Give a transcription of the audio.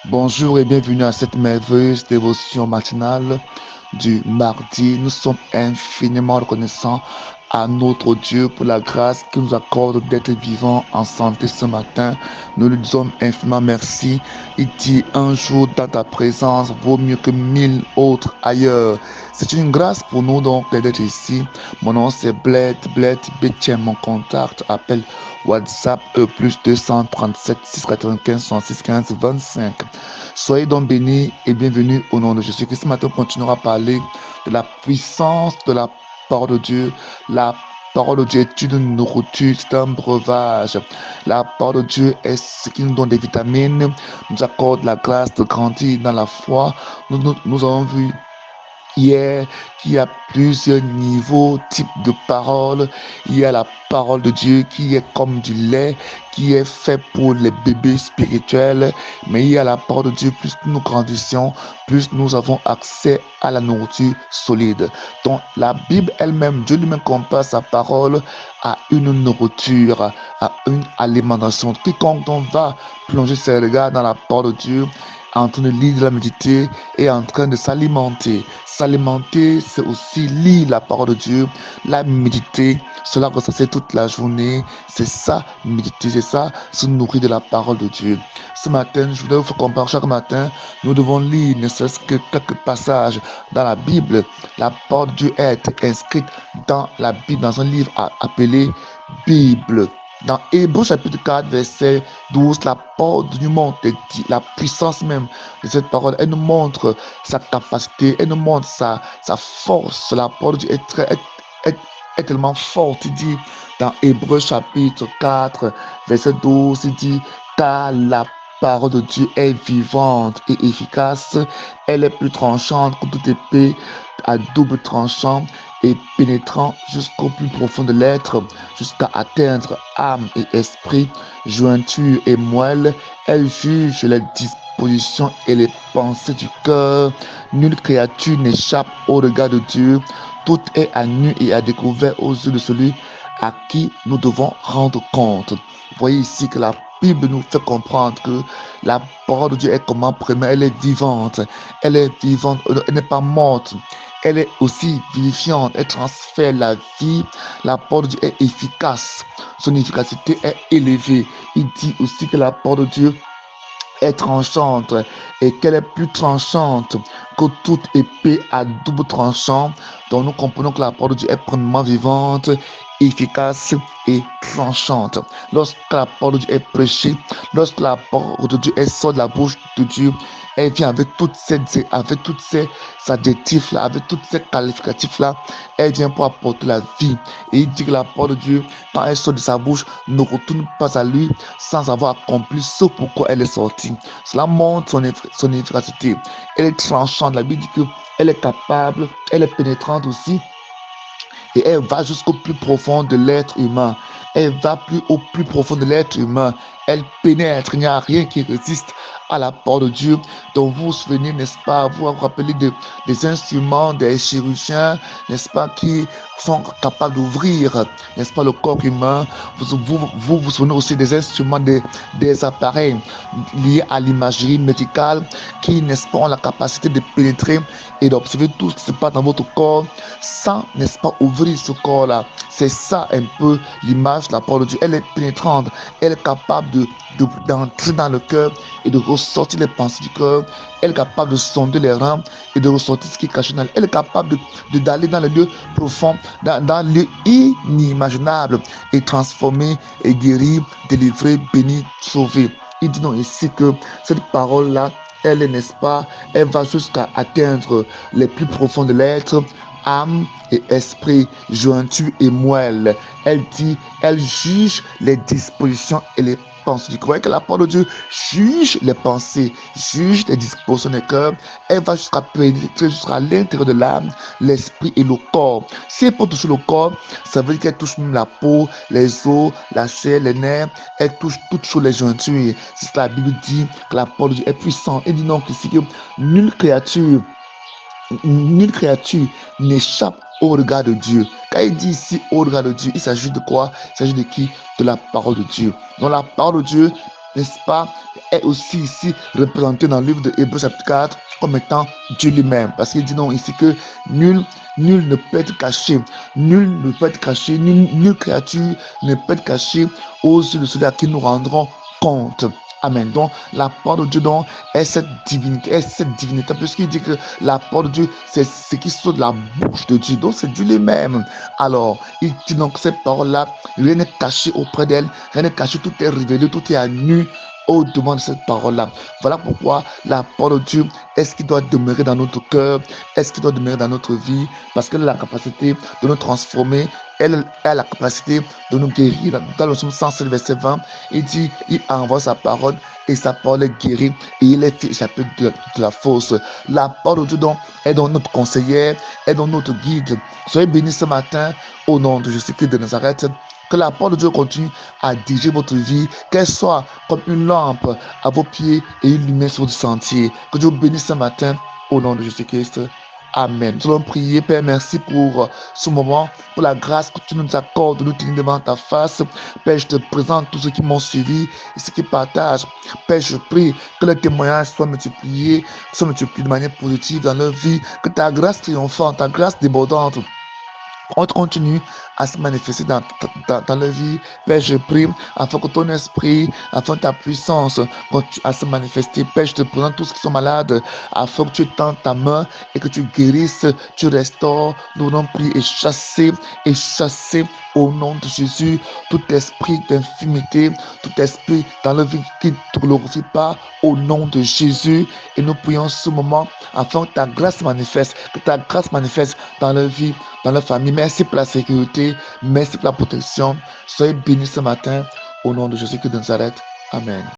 Bonjour et bienvenue à cette merveilleuse dévotion matinale du mardi. Nous sommes infiniment reconnaissants à notre Dieu pour la grâce qu'il nous accorde d'être vivants en santé ce matin. Nous lui disons infiniment merci. Il dit un jour dans ta présence vaut mieux que 1000 autres ailleurs. C'est une grâce pour nous donc d'être ici. Mon nom c'est Bled Bétien, mon contact. Appelle WhatsApp plus 237 695 106 15 25. Soyez donc bénis et bienvenus au nom de Jésus-Christ. Ce matin, on continuera à parler de la puissance de la parole de Dieu. La parole de Dieu est une nourriture, c'est un breuvage. La parole de Dieu est ce qui nous donne des vitamines, nous accorde la grâce de grandir dans la foi. Nous avons vu hier qu'il y a plusieurs niveaux, types de paroles. Il y a la parole de Dieu qui est comme du lait, qui est fait pour les bébés spirituels. Mais il y a la parole de Dieu, plus nous grandissons, plus nous avons accès à la nourriture solide. Donc la Bible elle-même, Dieu lui-même compare sa parole à une nourriture, à une alimentation. Quiconque va plonger ses regards dans la parole de Dieu, en train de lire, de la méditer et en train de s'alimenter. S'alimenter, c'est aussi lire la parole de Dieu, la méditer, cela ressasser toute la journée. C'est ça, méditer, c'est ça, se nourrir de la parole de Dieu. Ce matin, je voudrais vous faire comprendre, chaque matin, nous devons lire ne serait-ce que quelques passages dans la Bible. La parole de Dieu est inscrite dans la Bible, dans un livre appelé Bible. Dans Hébreux chapitre 4, verset 12, la parole du monde, la puissance même de cette parole, elle nous montre sa capacité, elle nous montre sa force. La parole de Dieu est tellement forte. Il dit dans Hébreux chapitre 4, verset 12, il dit, car la parole de Dieu est vivante et efficace, elle est plus tranchante que toute épée à double tranchant et pénétrant jusqu'au plus profond de l'être, jusqu'à atteindre âme et esprit, jointure et moelle. Elle juge les dispositions et les pensées du cœur. Nulle créature n'échappe au regard de Dieu. Tout est à nu et à découvert aux yeux de celui à qui nous devons rendre compte. Vous voyez ici que la Bible nous fait comprendre que la parole de Dieu est comment première, elle est vivante. Elle est vivante, elle n'est pas morte. Elle est aussi vivifiante, elle transfère la vie. La parole de Dieu est efficace. Son efficacité est élevée. Il dit aussi que la parole de Dieu est tranchante et qu'elle est plus tranchante que toute épée à double tranchant. Donc nous comprenons que la parole de Dieu est pleinement vivante, efficace et tranchante. Lorsque la parole de Dieu est prêchée, lorsque la parole de Dieu est sortie de la bouche de Dieu, elle vient avec toutes ces adjectifs là, avec toutes ces qualificatifs là, elle vient pour apporter la vie. Et il dit que la parole de Dieu, quand elle sort de sa bouche, ne retourne pas à lui sans avoir accompli ce pourquoi elle est sortie. Cela montre son efficacité. Elle est tranchante. La Bible dit qu'elle est capable, elle est pénétrante aussi et elle va jusqu'au plus profond de l'être humain. Elle va au plus profond de l'être humain. Elle pénètre. Il n'y a rien qui résiste à la parole de Dieu. Donc vous vous souvenez, n'est-ce pas, vous vous rappelez des instruments, des chirurgiens, n'est-ce pas, qui sont capables d'ouvrir, n'est-ce pas, le corps humain. Vous souvenez aussi des instruments, des appareils liés à l'imagerie médicale qui, n'est-ce pas, ont la capacité de pénétrer et d'observer tout ce qui se passe dans votre corps sans, n'est-ce pas, ouvrir ce corps-là. C'est ça un peu l'image de la parole de Dieu. Elle est pénétrante, elle est capable d'entrer dans le cœur et de ressortir les pensées du cœur. Elle est capable de sonder les reins et de ressortir ce qui est caché dans elle. Elle est capable d'aller dans les lieux profonds, dans les lieux inimaginables et transformer et guérir, délivrer, bénir, sauver. Il dit non ici que cette parole-là, elle est, n'est-ce pas, elle va jusqu'à atteindre les plus profonds de l'être, âme et esprit, jointure et moelle. Elle dit, elle juge les dispositions et les pensées du cœur. Que la parole de Dieu juge les pensées, juge les dispositions du cœur. Elle va jusqu'à pénétrer jusqu'à l'intérieur de l'âme, l'esprit et le corps. Si elle peut toucher le corps, ça veut dire qu'elle touche même la peau, les os, la chair, les nerfs. Elle touche toutes choses, les jointures. C'est ce que la Bible dit, que la parole de Dieu est puissante. Elle dit donc ici que nulle créature n'échappe au regard de Dieu. Quand il dit ici au regard de Dieu, il s'agit de quoi? Il s'agit de qui? De la parole de Dieu. Donc la parole de Dieu, n'est-ce pas, est aussi ici représenté dans le livre de Hébreux chapitre 4 comme étant Dieu lui-même. Parce qu'il dit non ici que nul ne peut être caché. Nul ne peut être caché. Nulle créature ne peut être cachée aux yeux de ceux à qui nous rendrons compte. Amen. Donc, la parole de Dieu donc, est cette divinité, puisqu'il dit que la parole de Dieu, c'est ce qui sort de la bouche de Dieu. Donc, c'est Dieu lui-même. Alors, il dit donc que cette parole-là, rien n'est caché auprès d'elle, rien n'est caché, tout est révélé, tout est à nu au-devant de cette parole-là. Voilà pourquoi la parole de Dieu est ce qui doit demeurer dans notre cœur, est ce qui doit demeurer dans notre vie, parce qu'elle a la capacité de nous transformer, elle a la capacité de nous guérir. Dans le psaume 107, verset 20, il dit, il envoie sa parole et sa parole est guérie et il est fait échapper de la fausse. La parole de Dieu donc est dans notre conseillère, est dans notre guide. Soyez bénis ce matin au nom de Jésus-Christ de Nazareth. Que la parole de Dieu continue à diriger votre vie, qu'elle soit comme une lampe à vos pieds et une lumière sur le sentier. Que Dieu bénisse ce matin au nom de Jésus-Christ. Amen. Nous allons prier, Père, merci pour ce moment, pour la grâce que tu nous accordes de nous tenir devant ta face. Père, je te présente tous ceux qui m'ont suivi et ceux qui partagent. Père, je prie que les témoignages soient multipliés de manière positive dans leur vie, que ta grâce triomphante, ta grâce débordante on continue à se manifester dans la vie. Père, je prie afin que ton esprit, afin que ta puissance continue à se manifester. Père, je te présente tous ceux qui sont malades, afin que tu étendes ta main et que tu guérisses, tu restaures. Nous voulons prier et chasser au nom de Jésus tout esprit d'infimité, tout esprit dans la vie qui ne te glorifie pas au nom de Jésus. Et nous prions ce moment afin que ta grâce manifeste, que ta grâce manifeste dans leur vie, dans leur famille. Merci pour la sécurité, merci pour la protection. Soyez bénis ce matin au nom de Jésus de Nazareth. Amen.